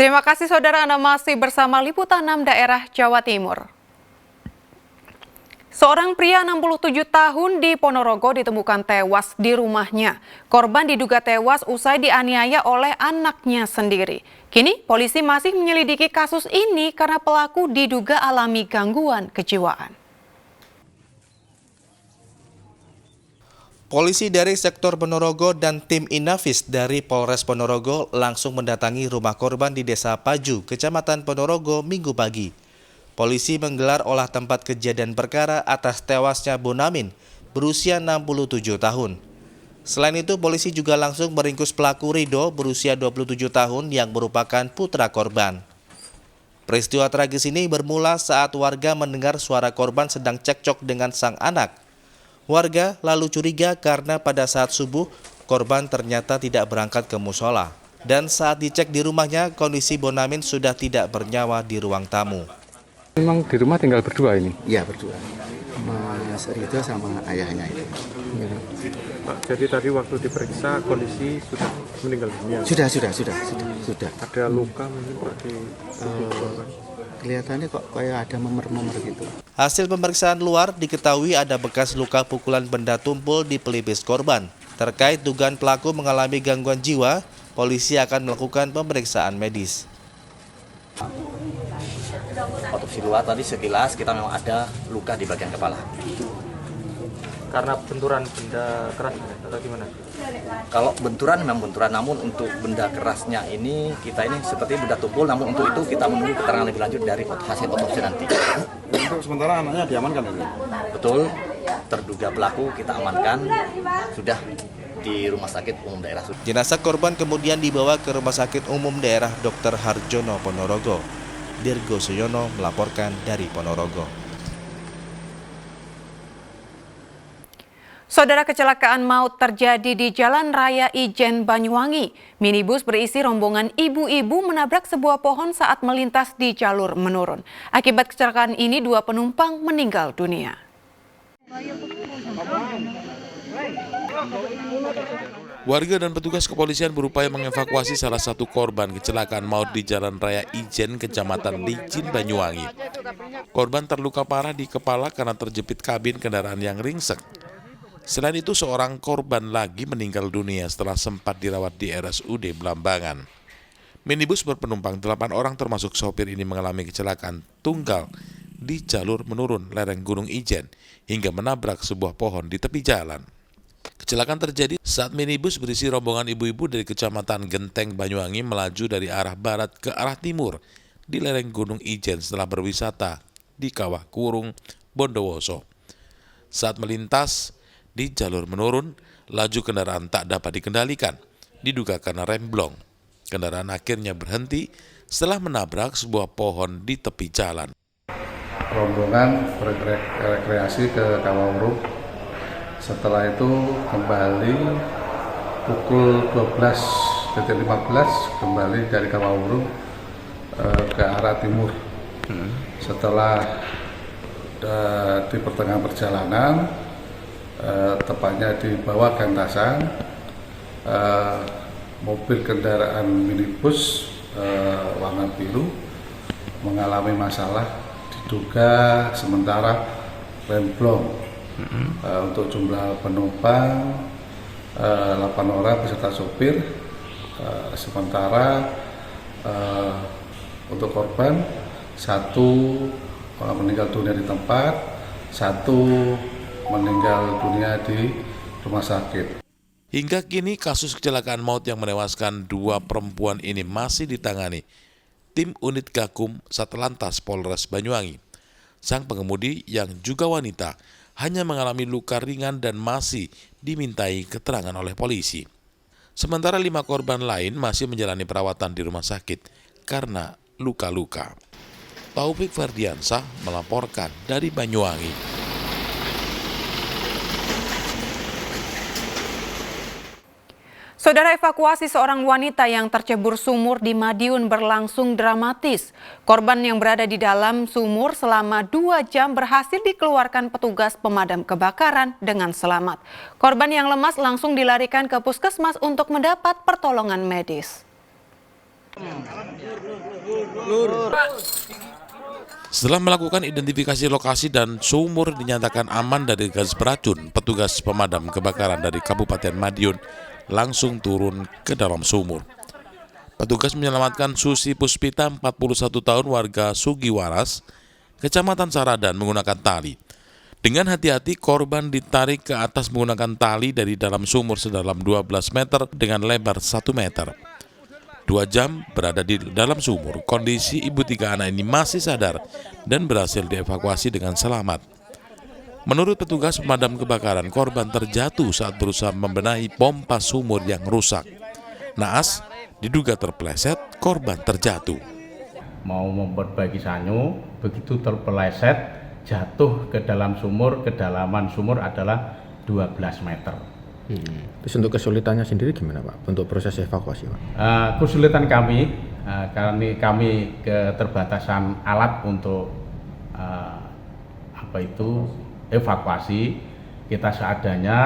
Terima kasih saudara, Anda masih bersama Liputan 6 Daerah Jawa Timur. Seorang pria 67 tahun di Ponorogo ditemukan tewas di rumahnya. Korban diduga tewas usai dianiaya oleh anaknya sendiri. Kini polisi masih menyelidiki kasus ini karena pelaku diduga alami gangguan kejiwaan. Polisi dari sektor Ponorogo dan tim Inafis dari Polres Ponorogo langsung mendatangi rumah korban di Desa Paju, Kecamatan Ponorogo, Minggu pagi. Polisi menggelar olah tempat kejadian perkara atas tewasnya Bonamin, berusia 67 tahun. Selain itu, polisi juga langsung meringkus pelaku Rido, berusia 27 tahun yang merupakan putra korban. Peristiwa tragis ini bermula saat warga mendengar suara korban sedang cekcok dengan sang anak. Warga lalu curiga karena pada saat subuh korban ternyata tidak berangkat ke musola. Dan saat dicek di rumahnya, kondisi Bonamin sudah tidak bernyawa di ruang tamu. Memang di rumah tinggal berdua ini? Iya, berdua. Mas Rido sama ayahnya itu. Ya. Pak, jadi tadi waktu diperiksa kondisi sudah meninggal dunia? Sudah. Ada luka mungkin Pak di korban? Kelihatannya kok kayak ada memer-memer gitu. Hasil pemeriksaan luar diketahui ada bekas luka pukulan benda tumpul di pelipis korban. Terkait dugaan pelaku mengalami gangguan jiwa, polisi akan melakukan pemeriksaan medis. Otopsi luar tadi sekilas kita memang ada luka di bagian kepala. Karena benturan benda keras atau gimana? Kalau benturan memang benturan, namun untuk benda kerasnya ini kita ini seperti benda tumpul, namun untuk itu kita menunggu keterangan lebih lanjut dari hasil otopsi nanti. Untuk sementara anaknya diamankan ya? Betul, terduga pelaku kita amankan, sudah di Rumah Sakit Umum Daerah. Jenazah korban kemudian dibawa ke Rumah Sakit Umum Daerah Dr. Harjono Ponorogo. Dirgo Suyono melaporkan dari Ponorogo. Saudara, kecelakaan maut terjadi di Jalan Raya Ijen Banyuwangi. Minibus berisi rombongan ibu-ibu menabrak sebuah pohon saat melintas di jalur menurun. Akibat kecelakaan ini, 2 penumpang meninggal dunia. Warga dan petugas kepolisian berupaya mengevakuasi salah satu korban kecelakaan maut di Jalan Raya Ijen, Kecamatan Licin, Banyuwangi. Korban terluka parah di kepala karena terjepit kabin kendaraan yang ringsek. Selain itu, seorang korban lagi meninggal dunia setelah sempat dirawat di RSUD Blambangan. Minibus berpenumpang 8 orang termasuk sopir ini mengalami kecelakaan tunggal di jalur menurun lereng Gunung Ijen hingga menabrak sebuah pohon di tepi jalan. Kecelakaan terjadi saat minibus berisi rombongan ibu-ibu dari Kecamatan Genteng, Banyuwangi melaju dari arah barat ke arah timur di lereng Gunung Ijen setelah berwisata di Kawah Kurung, Bondowoso. Saat melintas di jalur menurun, laju kendaraan tak dapat dikendalikan, diduga karena remblong. Kendaraan akhirnya berhenti setelah menabrak sebuah pohon di tepi jalan. Rombongan berrekreasi ke Kawah Urung. Setelah itu kembali pukul 12.15 kembali dari Kawah Urung ke arah timur. Setelah di pertengahan perjalanan, tepatnya di bawah Gantasan, mobil kendaraan minibus warna biru mengalami masalah, diduga sementara remblong. Untuk jumlah penumpang 8 orang beserta sopir, sementara untuk korban 1 meninggal dunia di tempat, 1 meninggal dunia di rumah sakit. Hingga kini kasus kecelakaan maut yang menewaskan 2 perempuan ini masih ditangani tim unit Gakum Satlantas Polres Banyuwangi. Sang pengemudi yang juga wanita hanya mengalami luka ringan dan masih dimintai keterangan oleh polisi. Sementara 5 korban lain masih menjalani perawatan di rumah sakit karena luka-luka. Taufik Ferdiansah melaporkan dari Banyuwangi. Saudara, evakuasi seorang wanita yang tercebur sumur di Madiun berlangsung dramatis. Korban yang berada di dalam sumur selama 2 jam berhasil dikeluarkan petugas pemadam kebakaran dengan selamat. Korban yang lemas langsung dilarikan ke puskesmas untuk mendapat pertolongan medis. Setelah melakukan identifikasi lokasi dan sumur dinyatakan aman dari gas beracun, petugas pemadam kebakaran dari Kabupaten Madiun langsung turun ke dalam sumur. Petugas menyelamatkan Susi Puspita, 41 tahun, warga Sugiwaras, Kecamatan Saradan, menggunakan tali. Dengan hati-hati, korban ditarik ke atas menggunakan tali dari dalam sumur sedalam 12 meter dengan lebar 1 meter. 2 jam berada di dalam sumur, kondisi ibu 3 anak ini masih sadar dan berhasil dievakuasi dengan selamat. Menurut petugas pemadam kebakaran, korban terjatuh saat berusaha membenahi pompa sumur yang rusak. Naas, diduga terpeleset, korban terjatuh. Mau memperbaiki sanyo, begitu terpeleset, jatuh ke dalam sumur, kedalaman sumur adalah 12 meter. Terus untuk kesulitannya sendiri gimana Pak, untuk proses evakuasi Pak? Kesulitan kami keterbatasan alat untuk evakuasi, kita seadanya.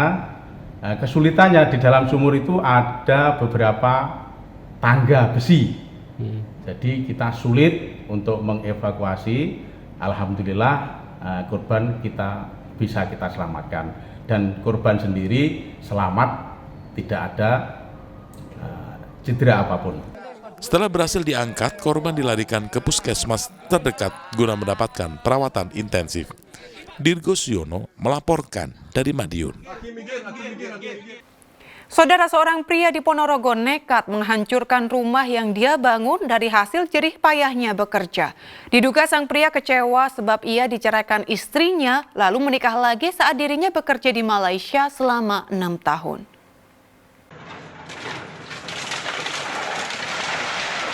Kesulitannya di dalam sumur itu ada beberapa tangga besi, jadi kita sulit untuk mengevakuasi. Alhamdulillah korban bisa kita selamatkan. Dan korban sendiri selamat, tidak ada cedera apapun. Setelah berhasil diangkat, korban dilarikan ke puskesmas terdekat guna mendapatkan perawatan intensif. Dirgos Yono melaporkan dari Madiun. Saudara, seorang pria di Ponorogo nekat menghancurkan rumah yang dia bangun dari hasil jerih payahnya bekerja. Diduga sang pria kecewa sebab ia diceraikan istrinya lalu menikah lagi saat dirinya bekerja di Malaysia selama 6 tahun.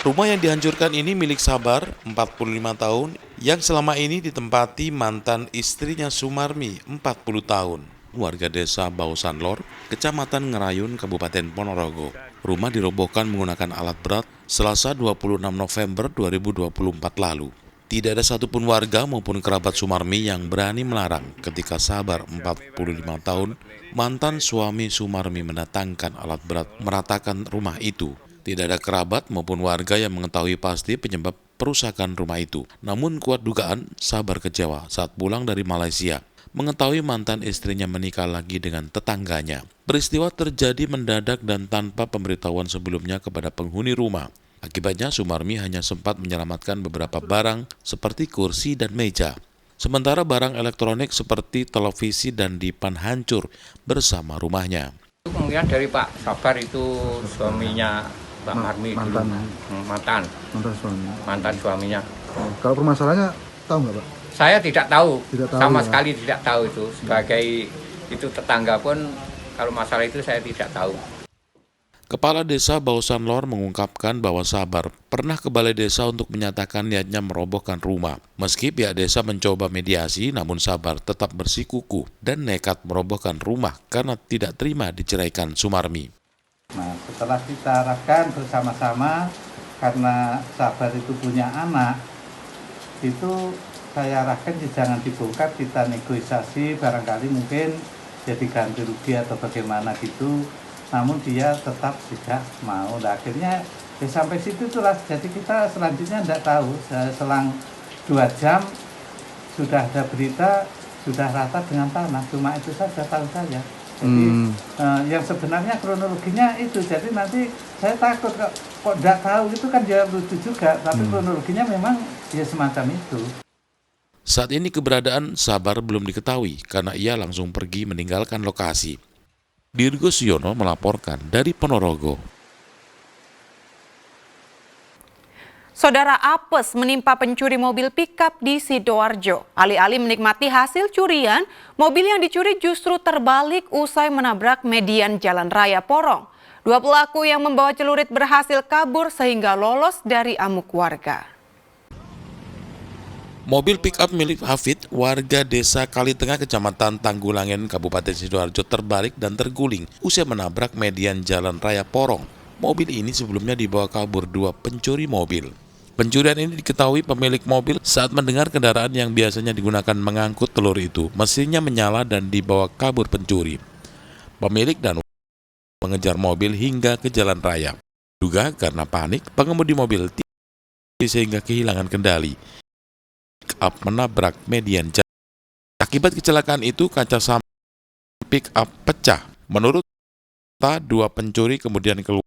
Rumah yang dihancurkan ini milik Sabar, 45 tahun, yang selama ini ditempati mantan istrinya Sumarmi, 40 tahun. Warga desa Bausan Lor, Kecamatan Ngerayun, Kabupaten Ponorogo. Rumah dirobohkan menggunakan alat berat Selasa 26 November 2024 lalu. Tidak ada satupun warga maupun kerabat Sumarmi yang berani melarang ketika Sabar, 45 tahun, mantan suami Sumarmi, mendatangkan alat berat meratakan rumah itu. Tidak ada kerabat maupun warga yang mengetahui pasti penyebab perusakan rumah itu. Namun kuat dugaan Sabar kecewa saat pulang dari Malaysia mengetahui mantan istrinya menikah lagi dengan tetangganya. Peristiwa terjadi mendadak dan tanpa pemberitahuan sebelumnya kepada penghuni rumah. Akibatnya Sumarmi hanya sempat menyelamatkan beberapa barang seperti kursi dan meja. Sementara barang elektronik seperti televisi dan dipan hancur bersama rumahnya. Kemudian dari Pak Sabar itu suaminya Pak Marmi, mantan suaminya. Kalau permasalahannya tahu nggak Pak? Saya tidak tahu, sama ya. sekali tidak tahu itu. Sebagai itu tetangga pun kalau masalah itu saya tidak tahu. Kepala Desa Bausan Lor mengungkapkan bahwa Sabar pernah ke balai desa untuk menyatakan niatnya merobohkan rumah. Meski pihak desa mencoba mediasi, namun Sabar tetap bersikukuh dan nekat merobohkan rumah karena tidak terima diceraikan Sumarmi. Nah, setelah kita arahkan bersama-sama, karena Sabar itu punya anak, itu saya arahkan jangan dibongkar, kita negosiasi, barangkali mungkin jadi ganti rugi atau bagaimana gitu. Namun dia tetap tidak mau. Nah, akhirnya sampai situ itulah. Jadi kita selanjutnya tidak tahu. Selang 2 jam sudah ada berita, sudah rata dengan tanah. Cuma itu saja tahu saya. Jadi yang sebenarnya kronologinya itu. Jadi nanti saya takut kok tidak tahu, itu kan dia lucu juga. Tapi kronologinya memang ya semacam itu. Saat ini keberadaan Sabar belum diketahui karena ia langsung pergi meninggalkan lokasi. Dirgos Yono melaporkan dari Ponorogo. Saudara, apes menimpa pencuri mobil pikap di Sidoarjo. Alih-alih menikmati hasil curian, mobil yang dicuri justru terbalik usai menabrak median Jalan Raya Porong. 2 pelaku yang membawa celurit berhasil kabur sehingga lolos dari amuk warga. Mobil pick-up milik Hafid, warga desa Kalitengah, Kecamatan Tanggulangen, Kabupaten Sidoarjo terbalik dan terguling usai menabrak median Jalan Raya Porong. Mobil ini sebelumnya dibawa kabur 2 pencuri mobil. Pencurian ini diketahui pemilik mobil saat mendengar kendaraan yang biasanya digunakan mengangkut telur itu, mesinnya menyala dan dibawa kabur pencuri. Pemilik dan mengejar mobil hingga ke jalan raya. Diduga karena panik, pengemudi mobil sehingga kehilangan kendali. Pick-up menabrak median jalan. Akibat kecelakaan itu, kaca samping pick-up pecah. Menurut dua pencuri kemudian keluar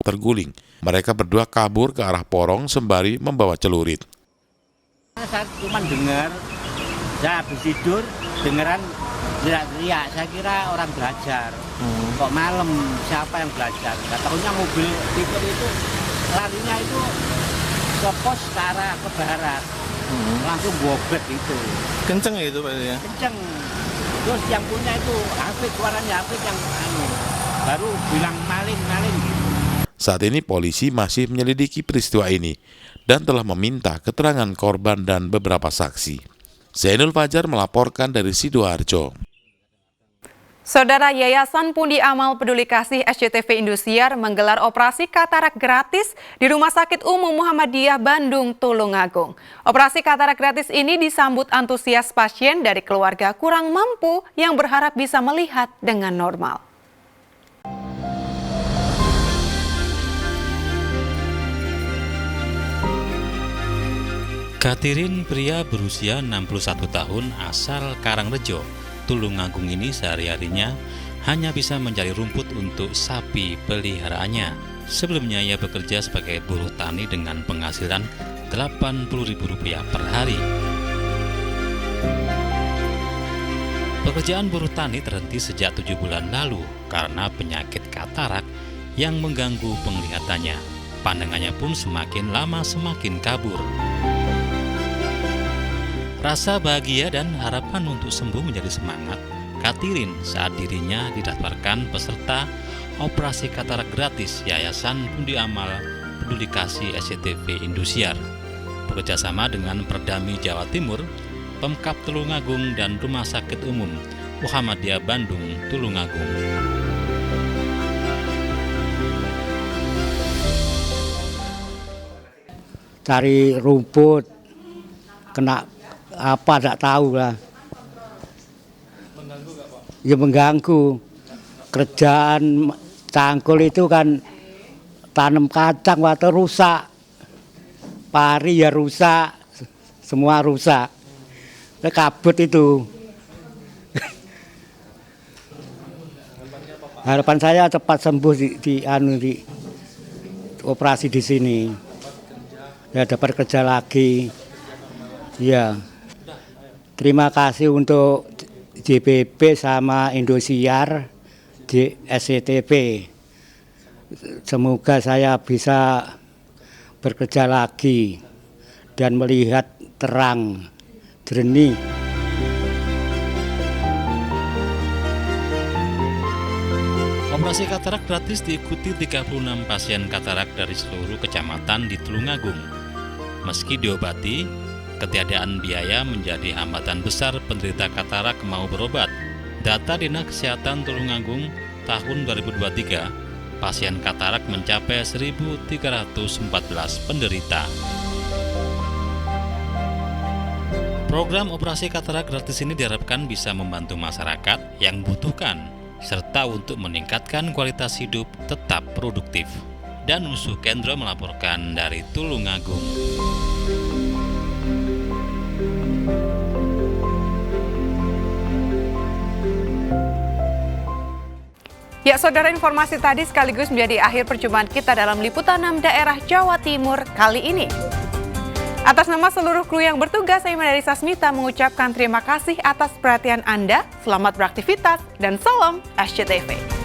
terguling. Mereka berdua kabur ke arah porong sembari membawa celurit. Saya cuma dengar, saya habis tidur, dengeran teriak-teriak. Saya kira orang belajar. Kok malam, siapa yang belajar? Nggak tahunya mobil pick-up itu larinya itu ke pos ke arah ke barat. Langsung bobet itu. Kenceng ya itu Pak ya? Kenceng. Terus yang punya itu Hafid, suaranya Hafid yang baru bilang maling gitu. Saat ini polisi masih menyelidiki peristiwa ini dan telah meminta keterangan korban dan beberapa saksi. Zainul Fajar melaporkan dari Sidoarjo. Saudara, Yayasan Pundi Amal Peduli Kasih SCTV Indosiar menggelar operasi katarak gratis di Rumah Sakit Umum Muhammadiyah Bandung, Tulungagung. Operasi katarak gratis ini disambut antusias pasien dari keluarga kurang mampu yang berharap bisa melihat dengan normal. Katirin, pria berusia 61 tahun asal Karangrejo, Tulungagung ini sehari-harinya hanya bisa mencari rumput untuk sapi peliharaannya. Sebelumnya ia bekerja sebagai buruh tani dengan penghasilan Rp80.000 per hari. Pekerjaan buruh tani terhenti sejak 7 bulan lalu karena penyakit katarak yang mengganggu penglihatannya. Pandangannya pun semakin lama semakin kabur. Rasa bahagia dan harapan untuk sembuh menjadi semangat Katirin saat dirinya didaftarkan peserta operasi katarak gratis Yayasan Pundi Amal Peduli Kasih SCTV Indosiar, bekerjasama dengan Perdami Jawa Timur, Pemkab Tulungagung dan Rumah Sakit Umum Muhammadiyah Bandung, Tulungagung. Cari rumput, kena apa tak tahu lah. Mengganggu gak Pak? Ya mengganggu. Kerjaan cangkul itu kan tanam kacang waktu rusak. Pari ya rusak, semua rusak. Kabut itu. Harapan saya cepat sembuh di operasi di sini. Ya dapat kerja lagi. Ya. Terima kasih untuk JPB sama Indosiar di SCTV. Semoga saya bisa bekerja lagi dan melihat terang, jernih. Operasi katarak gratis diikuti 36 pasien katarak dari seluruh kecamatan di Tulungagung. Meski diobati, ketiadaan biaya menjadi hambatan besar penderita katarak mau berobat. Data Dinas Kesehatan Tulungagung tahun 2023, pasien katarak mencapai 1.314 penderita. Program operasi katarak gratis ini diharapkan bisa membantu masyarakat yang membutuhkan, serta untuk meningkatkan kualitas hidup tetap produktif. Dan Usuh Kendro melaporkan dari Tulungagung. Ya, saudara, informasi tadi sekaligus menjadi akhir perjumpaan kita dalam Liputan 6 Daerah Jawa Timur kali ini. Atas nama seluruh kru yang bertugas, saya Mada Sasmita mengucapkan terima kasih atas perhatian Anda, selamat beraktivitas, dan salam SCTV.